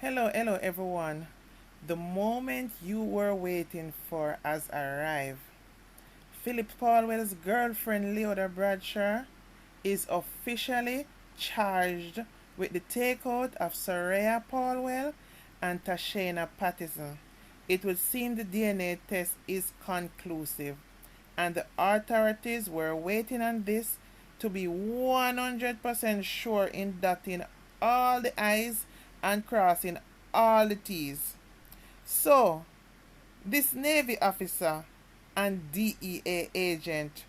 Hello everyone. The moment you were waiting for has arrived. Phillip Paulwell's girlfriend Leoda Bradshaw is officially charged with the takeout of Sarayah Paulwell and Tashayna Patterson. It would seem the DNA test is conclusive, and the authorities were waiting on this to be 100% sure in dotting all the I's and crossing all the T's. So, this Navy officer and DEA agent,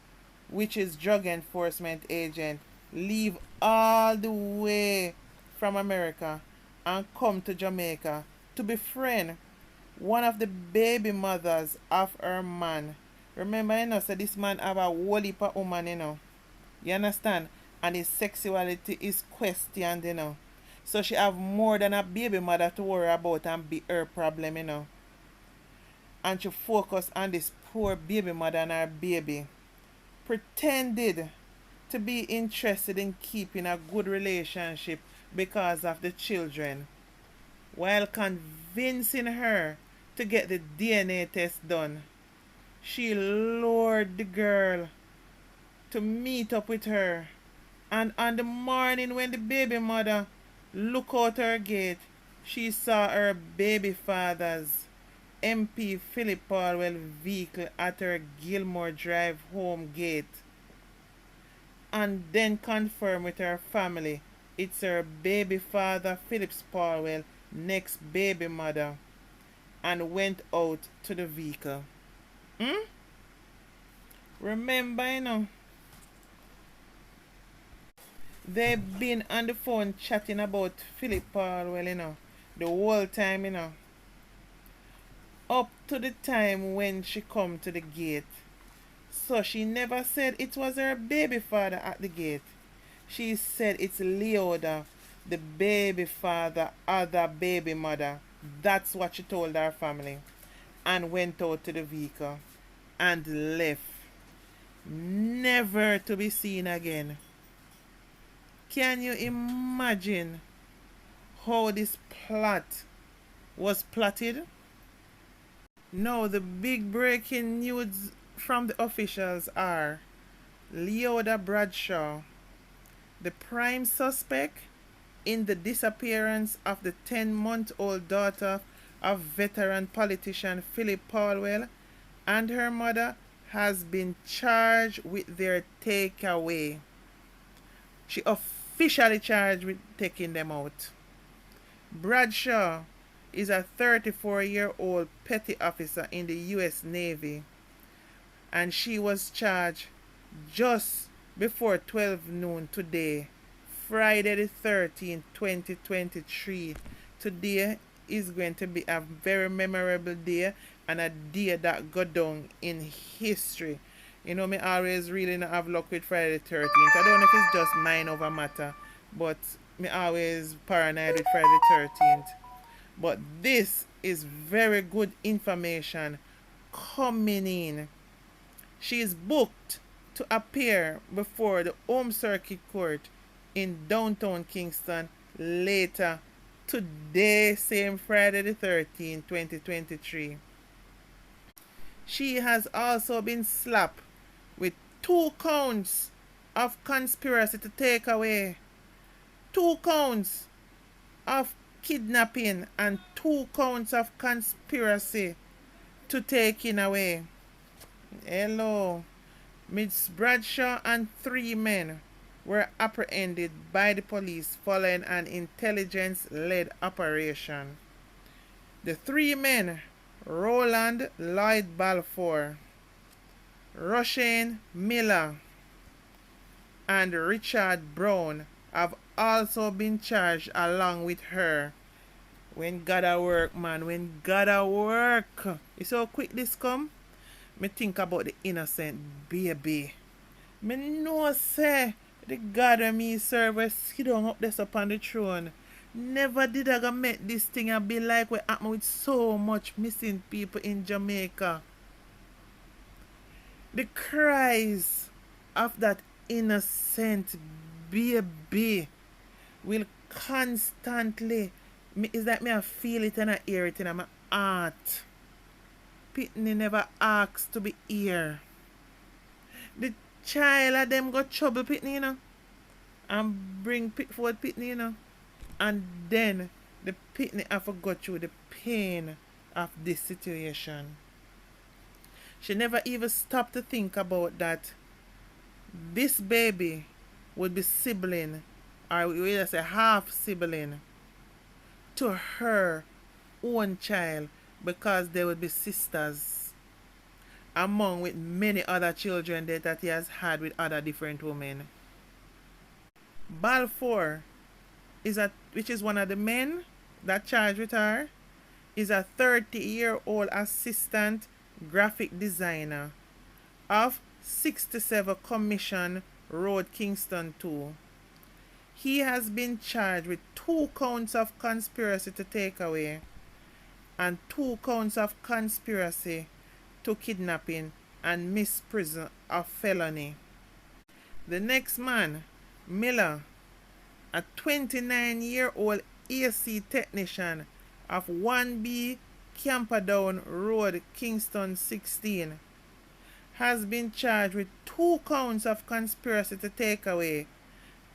which is Drug Enforcement Agent, leave all the way from America and come to Jamaica to befriend one of the baby mothers of her man. Remember, so this man have a whole heap of woman. You understand? And his sexuality is questioned. So she have more than a baby mother to worry about and be her problem. And she focus on this poor baby mother and her baby. Pretended to be interested in keeping a good relationship because of the children, while convincing her to get the DNA test done. She lured the girl to meet up with her, and on the morning when the baby mother looked out her gate, she saw her baby father's MP Phillip Paulwell vehicle at her Gilmore Drive home gate, and then confirmed with her family it's her baby father Phillip Paulwell next baby mother, and went out to the vehicle. Remember, they've been on the phone chatting about Phillip Paulwell, the whole time, up to the time when she come to the gate. So she never said it was her baby father at the gate. She said it's Leoda, the baby father, other baby mother. That's what she told her family, and went out to the vehicle and left, never to be seen again. Can you imagine how this plot was plotted? Now the big breaking news from the officials are Leoda Bradshaw, the prime suspect in the disappearance of the 10-month-old daughter of veteran politician Phillip Paulwell, and her mother, has been charged with their takeaway. She officially charged with taking them out. Bradshaw is a 34-year-old petty officer in the U.S. Navy, and she was charged just before 12 noon today, Friday the 13th, 2023. Today is going to be a very memorable day and a day that go down in history. Me always really not have luck with Friday the 13th. I don't know if it's just mind over matter, but me always paranoid with Friday the 13th. But this is very good information coming in. She is booked to appear before the Home Circuit Court in downtown Kingston later today, same Friday the 13th, 2023. She has also been slapped with 2 counts of conspiracy to take away, 2 counts of kidnapping, and 2 counts of conspiracy to taking away. Hello. Miss Bradshaw and 3 men were apprehended by the police following an intelligence-led operation. The 3 men, Roland Lloyd Balfour, Rushane Miller, and Richard Brown, have also been charged along with her. When God a work, man, when God a work. You see how quick this come? Me think about the innocent baby. Me know say the God of me serve will sit down up there upon the throne. Never did I go make this thing and be like what happened with so much missing people in Jamaica. The cries of that innocent baby will constantly Is that me I feel it and I hear it in my heart. Pitney never asked to be here. The child of them got trouble Pitney, and bring pit forward Pitney, And then the Pitney have to go through the pain of this situation. She never even stopped to think about that this baby would be sibling, or we will say half sibling, to her own child, because they would be sisters, among with many other children that he has had with other different women. Balfour which is one of the men that charged with her, is a 30-year-old assistant graphic designer of 67 Commission Road, Kingston 2. He has been charged with 2 counts of conspiracy to take away and 2 counts of conspiracy to kidnapping and misprision of felony. The next man, Miller, a 29-year-old AC technician of 1B Camperdown Road, Kingston 16, has been charged with 2 counts of conspiracy to take away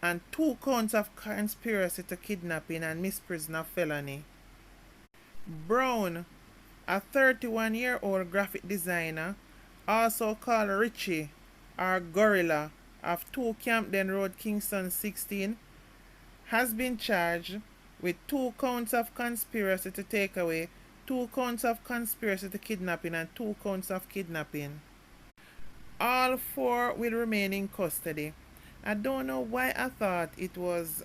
and 2 counts of conspiracy to kidnapping and misprision of felony. Brown, a 31-year-old graphic designer, also called Richie or Gorilla, of 2 Campden Road, Kingston 16, has been charged with 2 counts of conspiracy to take away, 2 counts of conspiracy to kidnapping, and 2 counts of kidnapping. All 4 will remain in custody. I don't know why I thought it was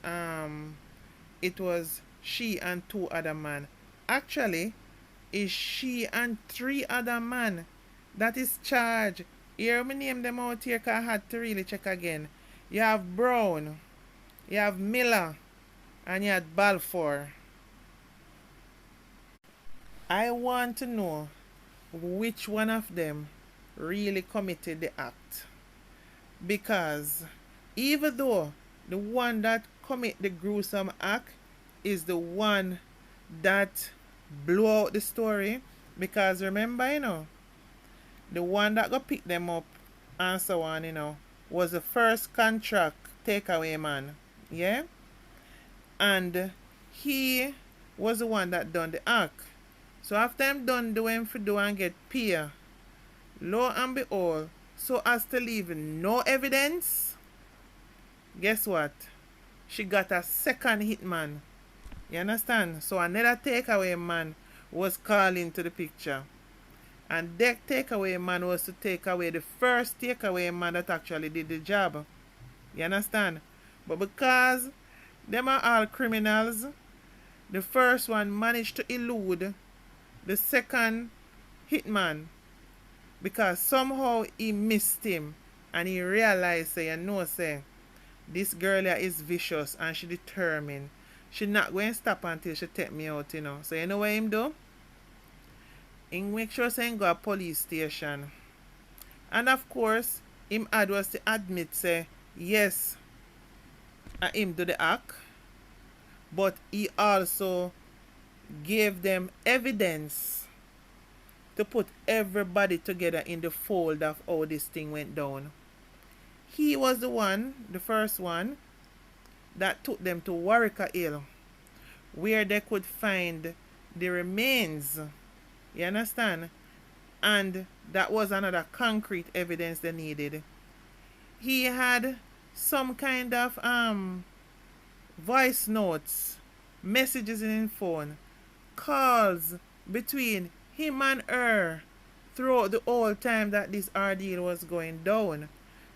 she and 2 other men. Actually, it's she and 3 other men that is charged. Here, me name them out here because I had to really check again. You have Brown, you have Miller, and you have Balfour. I want to know which one of them really committed the act. Because even though the one that commit the gruesome act is the one that blew out the story, because remember, the one that go pick them up and so on, was the first contract takeaway man. Yeah? And he was the one that done the act. So after him done do him for do and get peer, lo and behold, so as to leave no evidence, guess what? She got a second hitman. You understand? So another takeaway man was called into the picture. And that takeaway man was to take away the first takeaway man that actually did the job. You understand? But because them are all criminals, the first one managed to elude the second hitman, because somehow he missed him and he realized, say, this girl here is vicious and she determined. She not going to stop until she take me out, So you know what him do? He make sure say him go to police station. And of course, him had was to admit, say, yes, him do the act. But he also gave them evidence to put everybody together in the fold of how this thing went down. He was the first one, that took them to Warwicker Hill, where they could find the remains. You understand? And that was another concrete evidence they needed. He had some kind of voice notes, messages in his phone, calls between him and her throughout the whole time that this ordeal was going down.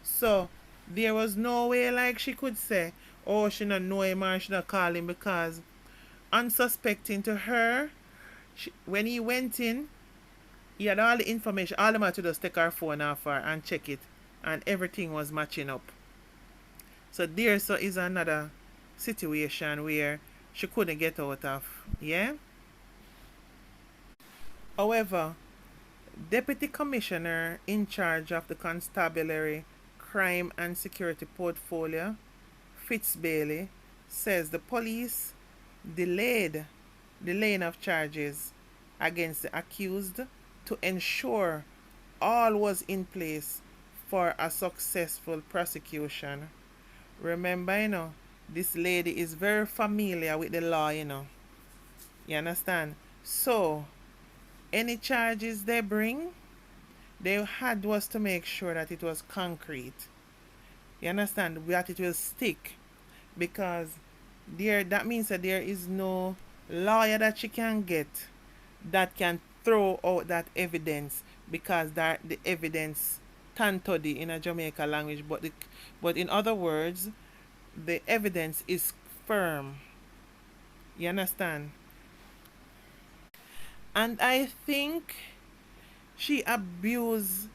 So there was no way like she could say, oh, she not know him or she not call him, because unsuspecting to her, when he went in, he had all the information. All the matter just take her phone off her and check it, and everything was matching up. So there is another situation where she couldn't get out of. Yeah? However, Deputy Commissioner in charge of the Constabulary Crime and Security Portfolio, Fitz Bailey, says the police delayed the laying of charges against the accused to ensure all was in place for a successful prosecution. Remember, this lady is very familiar with the law, You understand? So, any charges they bring, they had was to make sure that it was concrete. You understand? That it will stick. Because that means that there is no lawyer that she can get that can throw out that evidence, because that the evidence tantody in a Jamaica language, but in other words, the evidence is firm. You understand? And I think she abused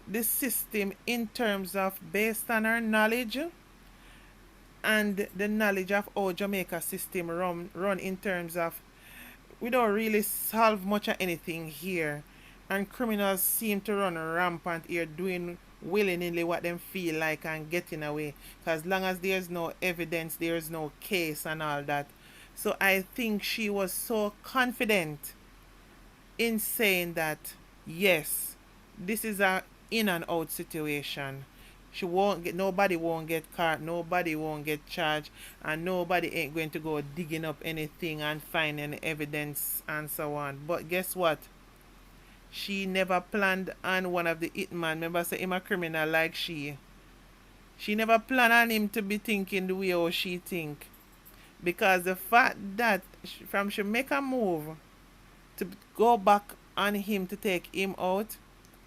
the system in terms of based on her knowledge and the knowledge of how Jamaica system run in terms of we don't really solve much of anything here, and criminals seem to run rampant here doing willingly what them feel like and getting away, because long as there's no evidence there's no case and all that. So I think she was so confident in saying that yes, this is a in and out situation. Nobody won't get caught, nobody won't get charged, and nobody ain't going to go digging up anything and find any evidence and so on. But guess what? She never planned on one of the hitman. Remember, say him a criminal like she. She never planned on him to be thinking the way how she think. Because the fact that from she make a move to go back on him to take him out,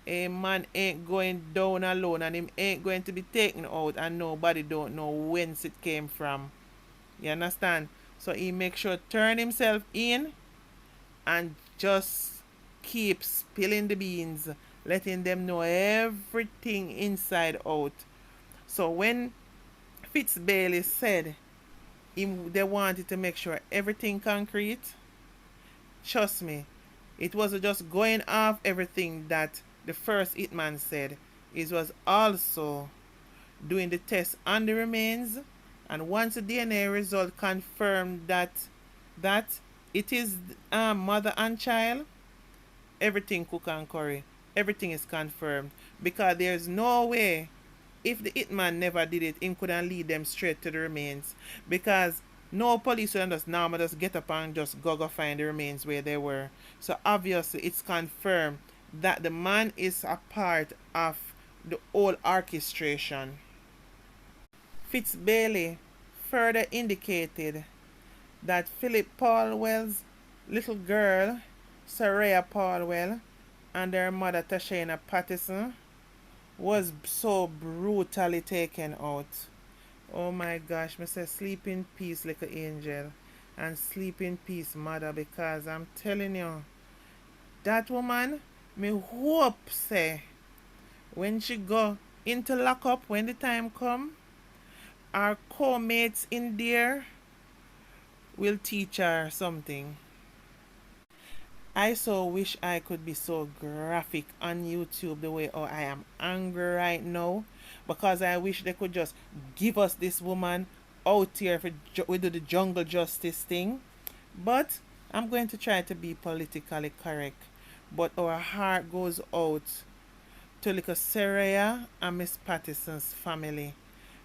a man ain't going down alone, and him ain't going to be taken out, and nobody don't know whence it came from. You understand? So he make sure turn himself in and just keep spilling the beans, letting them know everything inside out. So when Fitz Bailey said they wanted to make sure everything concrete, trust me, it wasn't just going off everything that the first hitman said. It was also doing the test on the remains, and once the DNA result confirmed that it is mother and child, everything cook and curry. Everything is confirmed, because there's no way, if the hitman never did it, him couldn't lead them straight to the remains, because no police would just normally just get up and just go find the remains where they were. So obviously it's confirmed that the man is a part of the whole orchestration. Fitz Bailey further indicated that Phillip Paulwell's little girl, Sarayah Paulwell, and her mother Tashayna Patterson was so brutally taken out. Oh my gosh, me say sleep in peace, little angel, and sleep in peace, mother, because I'm telling you, that woman, me hope say, when she go into lockup, when the time come, our co-mates in there will teach her something. I so wish I could be so graphic on YouTube the way I am angry right now, because I wish they could just give us this woman out here for we do the jungle justice thing. But I'm going to try to be politically correct. But our heart goes out to little Sarayah and Miss Patterson's family.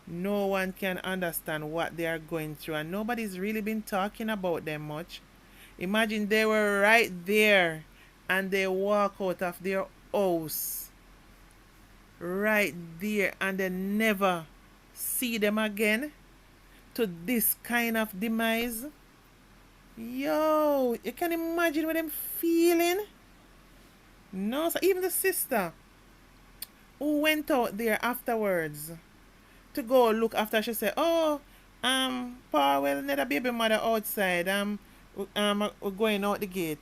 No one can understand what they are going through, and nobody's really been talking about them much. Imagine they were right there and they walk out of their house right there and they never see them again, to this kind of demise. Yo, you can imagine what I'm feeling? No, so even the sister who went out there afterwards to go look after, she said, oh, Paul, net a baby mother outside, we're going out the gate.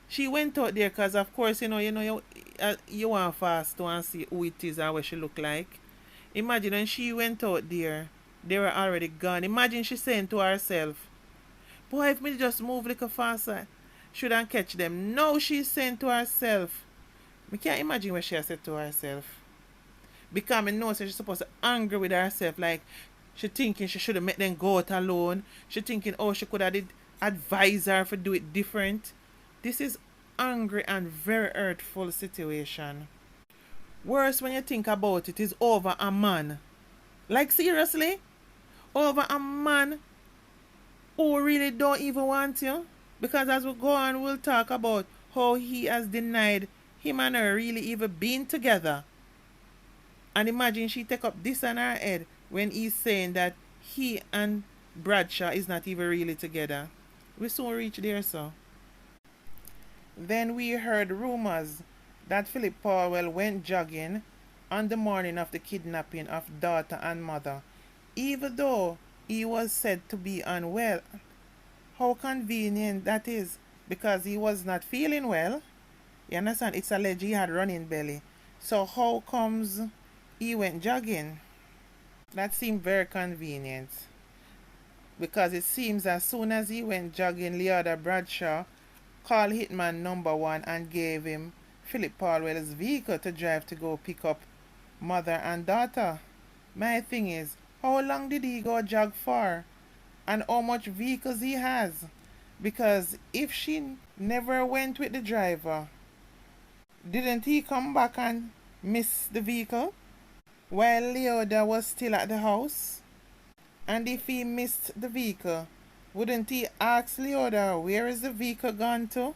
She went out there because, of course, you want fast to and see who it is and what she look like. Imagine when she went out there, they were already gone. Imagine she saying to herself, boy, if me just move a little faster, shouldn't catch them. No, she's saying to herself. I can't imagine what she has said to herself. Because I know she's supposed to angry with herself, like she thinking she should have met them go out alone. She thinking, oh, she could have did advise her to do it different. This is angry and very hurtful situation. Worse when you think about it is over a man. Like seriously? Over a man who really don't even want you? Because as we go on, we'll talk about how he has denied him and her really even being together. And imagine she take up this on her head when he's saying that he and Bradshaw is not even really together. We soon reach there, so. Then we heard rumors that Phillip Paulwell went jogging on the morning of the kidnapping of daughter and mother, even though he was said to be unwell. How convenient that is, because he was not feeling well. You understand? It's alleged he had running belly. So how comes he went jogging? That seemed very convenient. Because it seems as soon as he went jogging, Leoda Bradshaw called Hitman number 1 and gave him Phillip Paulwell's vehicle to drive to go pick up mother and daughter. My thing is, how long did he go jog for? And how much vehicles he has? Because if she never went with the driver, didn't he come back and miss the vehicle while Leoda was still at the house? And if he missed the vehicle, wouldn't he ask Leoda where is the vehicle gone to?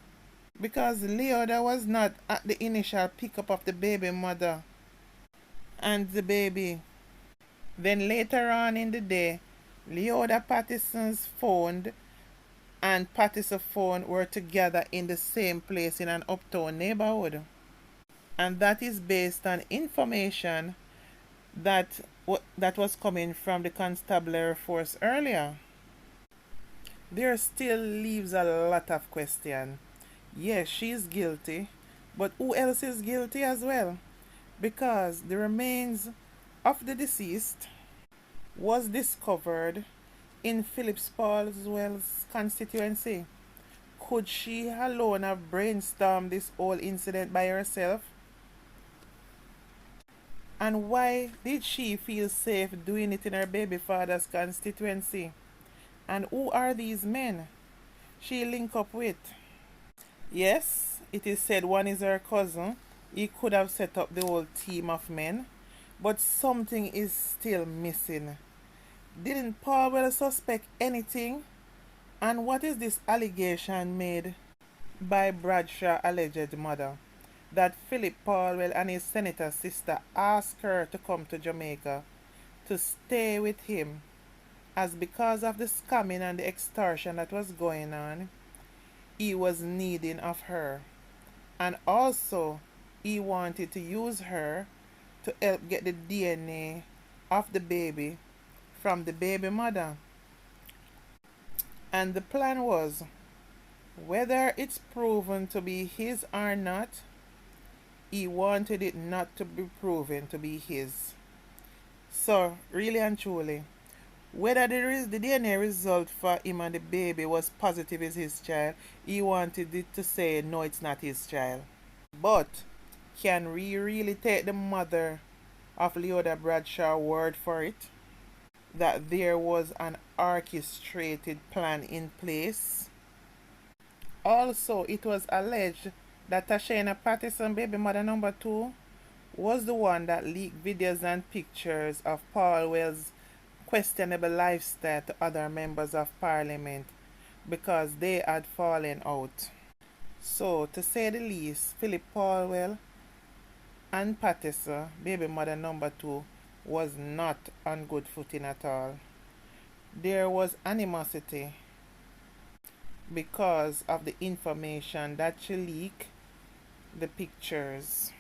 Because Leoda was not at the initial pickup of the baby mother and the baby. Then later on in the day, Leoda Patterson's phone and Patterson's phone were together in the same place in an uptown neighborhood. And that is based on information that was coming from the constabulary force earlier. There still leaves a lot of question. Yes, she's guilty, but who else is guilty as well? Because the remains of the deceased was discovered in Phillip Paulwell's constituency. Could she alone have brainstormed this whole incident by herself? And why did she feel safe doing it in her baby father's constituency? And who are these men she linked up with? Yes, it is said one is her cousin. He could have set up the whole team of men, but something is still missing. Didn't Paulwell suspect anything? And what is this allegation made by Bradshaw's alleged mother? That Phillip Paulwell and his senator sister asked her to come to Jamaica to stay with him, as because of the scamming and the extortion that was going on, he was needing of her. And also, he wanted to use her to help get the DNA of the baby from the baby mother. And the plan was, whether it's proven to be his or not, he wanted it not to be proven to be his. So, really and truly, whether the DNA result for him and the baby was positive as his child, he wanted it to say, no, it's not his child. But, can we really take the mother of Leoda Bradshaw word for it? That there was an orchestrated plan in place? Also, it was alleged that Tashayna Patterson, baby mother number 2, was the one that leaked videos and pictures of Paulwell's questionable lifestyle to other members of parliament because they had fallen out. So, to say the least, Phillip Paulwell and Patterson, baby mother number 2, was not on good footing at all. There was animosity because of the information that she leaked, the pictures.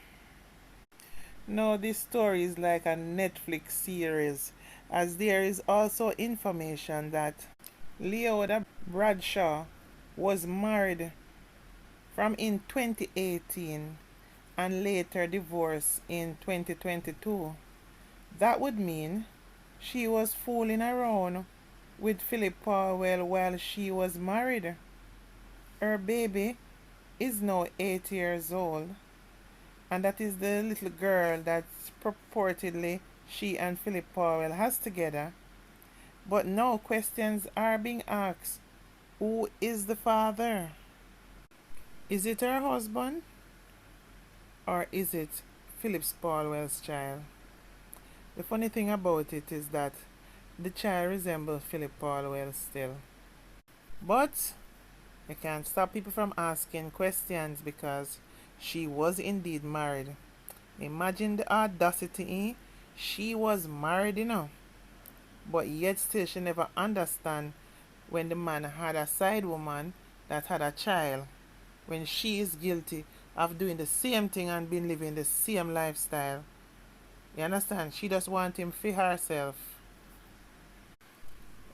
Now this story is like a Netflix series, as there is also information that Leoda Bradshaw was married from in 2018 and later divorced in 2022. That would mean she was fooling around with Phillip Paulwell while she was married. Her baby is now 8 years old, and that is the little girl that purportedly she and Phillip Paulwell has together. But now questions are being asked. Who is the father? Is it her husband or is it Phillip Paulwell's child? The funny thing about it is that the child resembles Phillip Paulwell still. But I can't stop people from asking questions because she was indeed married. Imagine the audacity, eh? She was married, but yet still she never understand when the man had a side woman that had a child, when she is guilty of doing the same thing and been living the same lifestyle. You understand? She just want him for herself.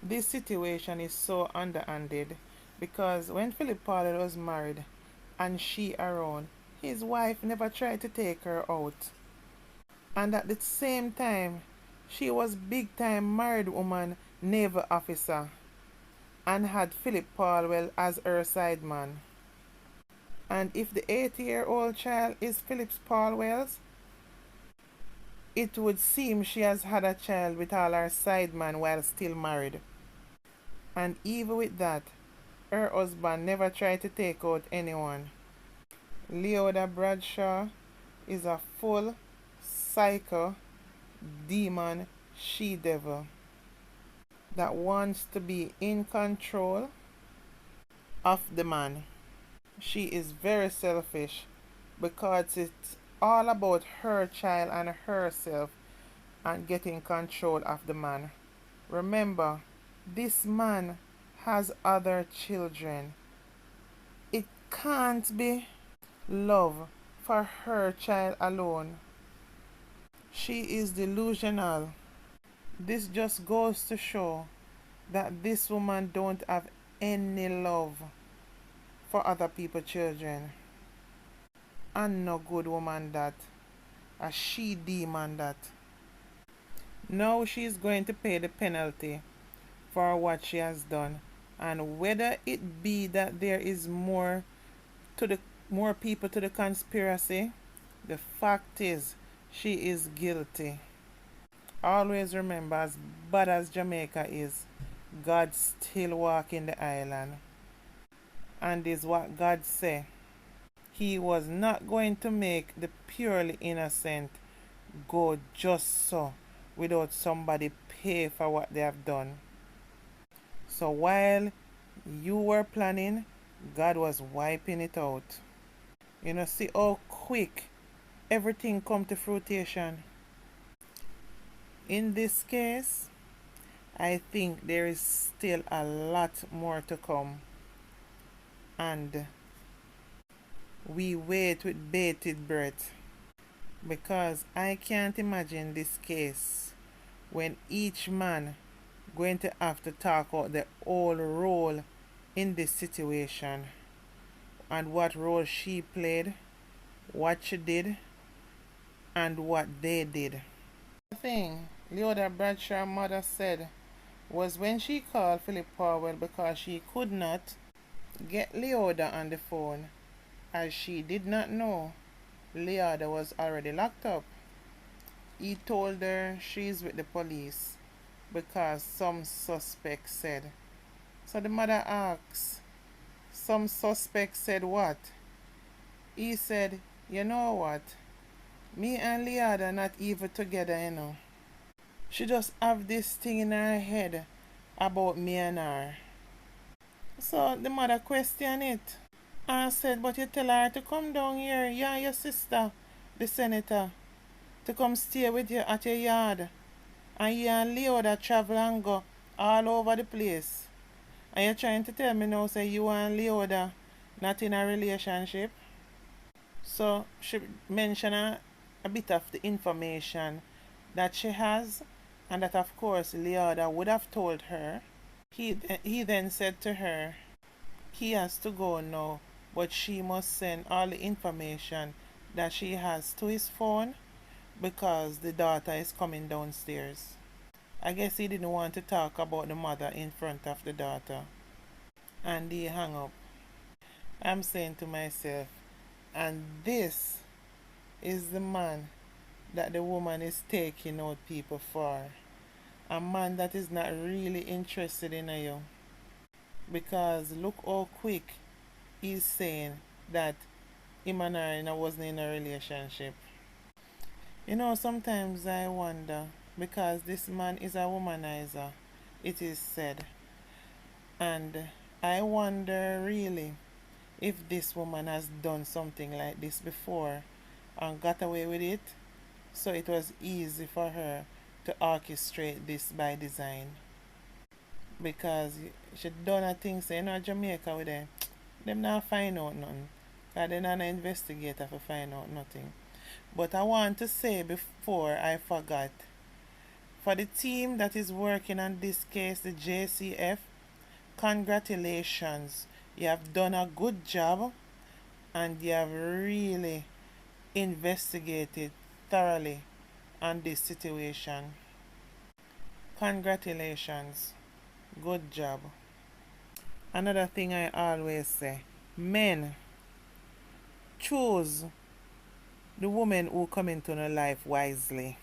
This situation is so underhanded because when Phillip Paulwell was married and she around, his wife never tried to take her out. And at the same time, she was big time married woman naval officer and had Phillip Paulwell as her side man. And if the 80-year-old child is Phillip Paulwell's, it would seem she has had a child with all her side man while still married. And even with that, her husband never tried to take out anyone. Leoda Bradshaw is a full psycho demon she-devil that wants to be in control of the man. She is very selfish because it's all about her child and herself and getting control of the man. Remember, this man has other children. It can't be love for her child alone. She is delusional. This just goes to show that this woman don't have any love for other people's children. And no good woman that. A she demon that. Now she is going to pay the penalty for what she has done. And whether it be that there is more people to the conspiracy, the fact is she is guilty. Always remember, as bad as Jamaica is, God still walking the island. And is what God say. He was not going to make the purely innocent go just so without somebody pay for what they have done. So while you were planning, God was wiping it out. See how quick everything come to fruition. In this case, I think there is still a lot more to come. And we wait with bated breath because I can't imagine this case when each man going to have to talk out the whole role in this situation and what role she played, what she did, and what they did. The thing Leoda Bradshaw's mother said was when she called Phillip Paulwell because she could not get Leoda on the phone, as she did not know Leoda was already locked up. He told her she's with the police because some suspect said. So the mother asked, some suspect said what? He said, you know what? Me and Leoda not even together. She just have this thing in her head about me and her. So the mother questioned it. I said, but you tell her to come down here, you and your sister, the senator, to come stay with you at your yard. And you and Leoda travel and go all over the place. And you're trying to tell me now, say you and Leoda not in a relationship? So she mentioned a bit of the information that she has, and that of course Leoda would have told her. He then said to her, he has to go now, but she must send all the information that she has to his phone because the daughter is coming downstairs. I guess he didn't want to talk about the mother in front of the daughter. And he hung up. I'm saying to myself, and this is the man that the woman is taking out people for. A man that is not really interested in you. because look how quick he's saying that him and her wasn't in a relationship. Sometimes I wonder because this man is a womanizer, it is said. And I wonder really if this woman has done something like this before and got away with it, so it was easy for her to orchestrate this by design. Because she done a thing, say, Jamaica with them not find out nothing. Because they not an investigator for find out nothing. But I want to say before I forgot, for the team that is working on this case, the JCF, congratulations. You have done a good job and you have really investigated thoroughly on this situation. Congratulations. Good job. Another thing I always say, men, choose the woman who come into your life wisely.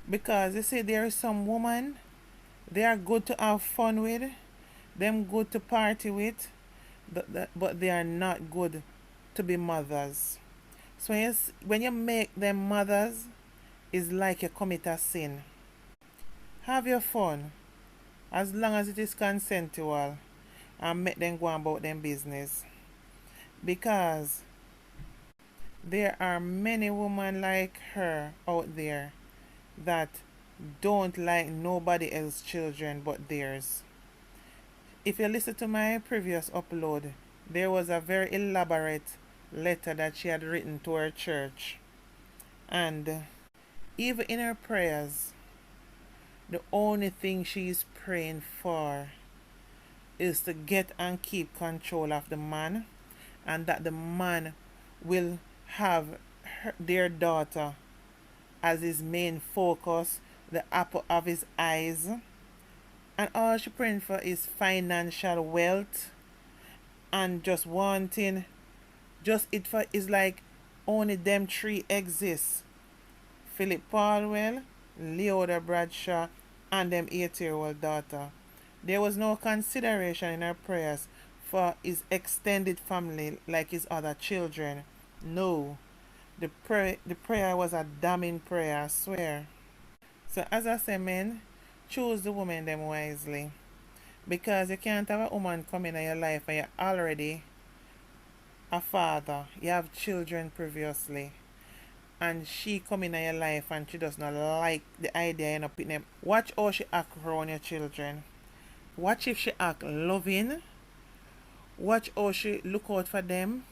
Because you see, there are some women, they are good to have fun with, them good to party with, but they are not good to be mothers. So yes, when you make them mothers, it's like you commit a sin. Have your fun, as long as it is consensual, and make them go about them business. Because there are many women like her out there that don't like nobody else's children but theirs. If you listen to my previous upload, there was a very elaborate letter that she had written to her church. And even in her prayers, the only thing she is praying for is to get and keep control of the man, and that the man will have their daughter as his main focus, the apple of his eyes. And all she praying for is financial wealth, and just wanting, just it for is like only them three exist. Phillip Paulwell, Leoda Bradshaw, and them 8-year-old daughter. There was no consideration in her prayers for his extended family like his other children. No. The prayer was a damning prayer, I swear. So as I say, men, choose the woman them wisely. Because you can't have a woman come in your life and you're already a father. You have children previously. And she come in your life and she does not like the idea you put them. Watch how she act around your children. Watch if she act loving. Watch how she look out for them.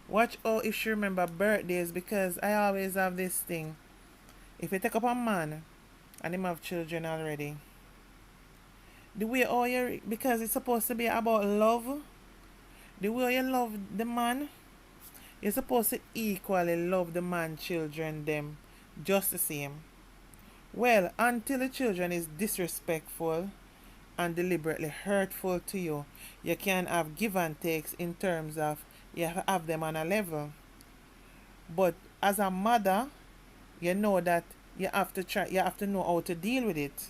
Watch how if she remember birthdays, because I always have this thing. If you take up a man and him have children already, the way how you, because it's supposed to be about love, the way you love the man, you're supposed to equally love the man children them just the same. Well, until the children is disrespectful and deliberately hurtful to you, you can have give and takes in terms of you have them on a level. But as a mother, you know that you have to know how to deal with it.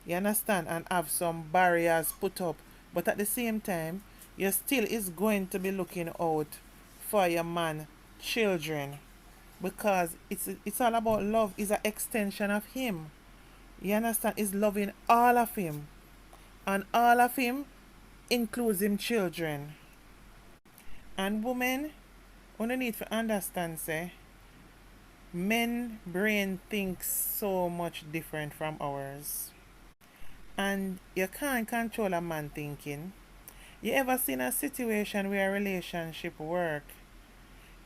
You understand? And have some barriers put up. But at the same time, you still is going to be looking out for your man children, because it's all about love. It's an extension of him. You understand? It's loving all of him, and all of him includes him children. And women, only need to understand, say, men brain thinks so much different from ours, and you can't control a man thinking. You ever seen a situation where a relationship work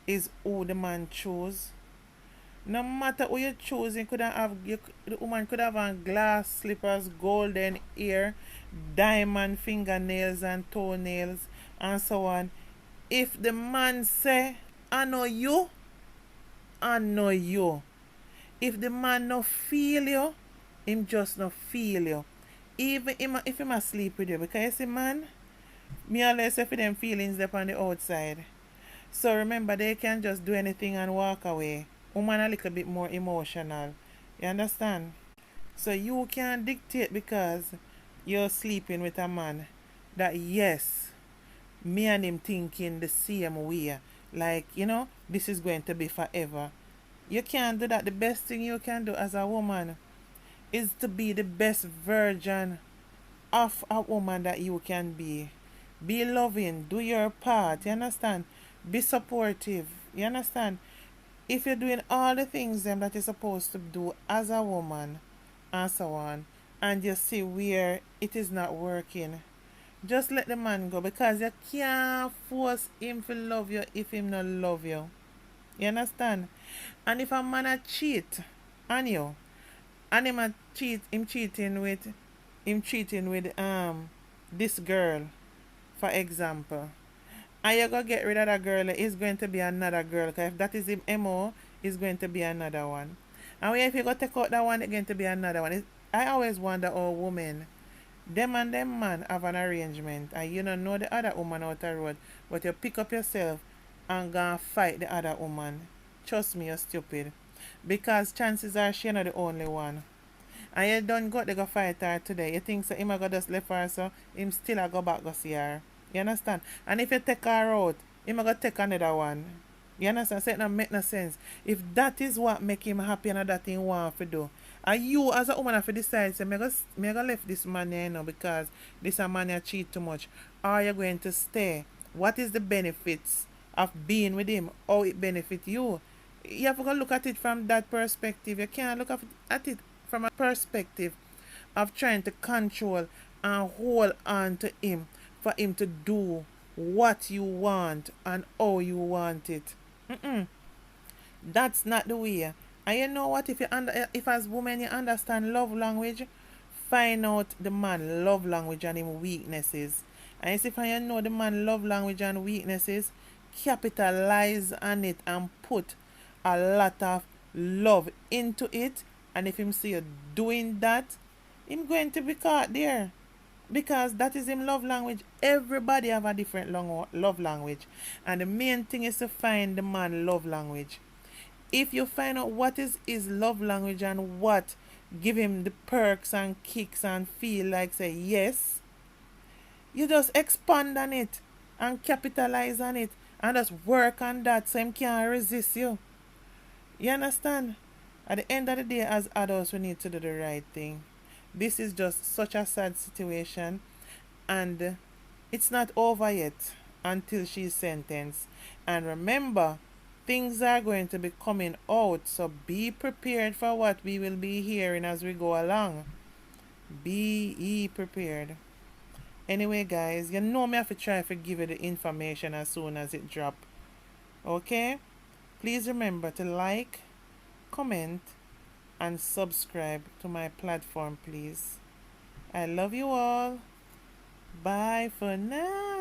is who the man choose? No matter who you choose, the woman could have on glass slippers, golden hair, diamond fingernails and toenails, and so on. If the man say, I know you, I know you. If the man no feel you, him just no feel you. Even if him asleep with you, because you see, man, me always say for them feelings up on the outside. So remember, they can just do anything and walk away. Woman a little bit more emotional. You understand? So you can dictate because you're sleeping with a man. that yes, me and him thinking the same way. Like, this is going to be forever. You can't do that. The best thing you can do as a woman is to be the best version of a woman that you can be. Be loving, do your part, you understand? Be supportive, you understand? If you're doing all the things them that you're supposed to do as a woman and so on, and you see where it is not working, just let the man go because you can't force him to love you if him not love you. You understand? And if a man a cheat on you, and him cheating with this girl, for example, and you go get rid of that girl, it's going to be another girl. Because if that is him MO, it's going to be another one. And if you go take out that one, it's going to be another one. I always wonder how women, them and them man have an arrangement, and you don't know the other woman out the road, but you pick up yourself and go and fight the other woman. Trust me, you're stupid. Because chances are she not the only one. And you don't got to go fight her today. You think so him a go just left her so him still a go back go see her. You understand? And if you take her out, him a go take another one. You understand? So it don't make no sense. If that is what make him happy and that thing want to do, and you as a woman have to decide, say, me go left this man here now because this a man here cheat too much. Are you going to stay? What is the benefits of being with him? How it benefit you? You have to go look at it from that perspective. You can't look at it from a perspective of trying to control and hold on to him for him to do what you want and how you want it. That's not the way. And you know what? If as women you understand love language, find out the man love language and him weaknesses. And if you know the man love language and weaknesses, capitalize on it and put a lot of love into it. And if him see you doing that, him going to be caught there. Because that is him love language. Everybody have a different love language. And the main thing is to find the man love language. If you find out what is his love language and what give him the perks and kicks and feel like say yes, you just expand on it and capitalize on it and just work on that so him can't resist you. You understand? At the end of the day, as adults, we need to do the right thing. This is just such a sad situation, and it's not over yet until she's sentenced. And remember, things are going to be coming out, so be prepared for what we will be hearing as we go along. Be prepared. Anyway, guys, you know me have to try to give you the information as soon as it drop. Okay? Please remember to like, comment, and subscribe to my platform, please. I love you all. Bye for now.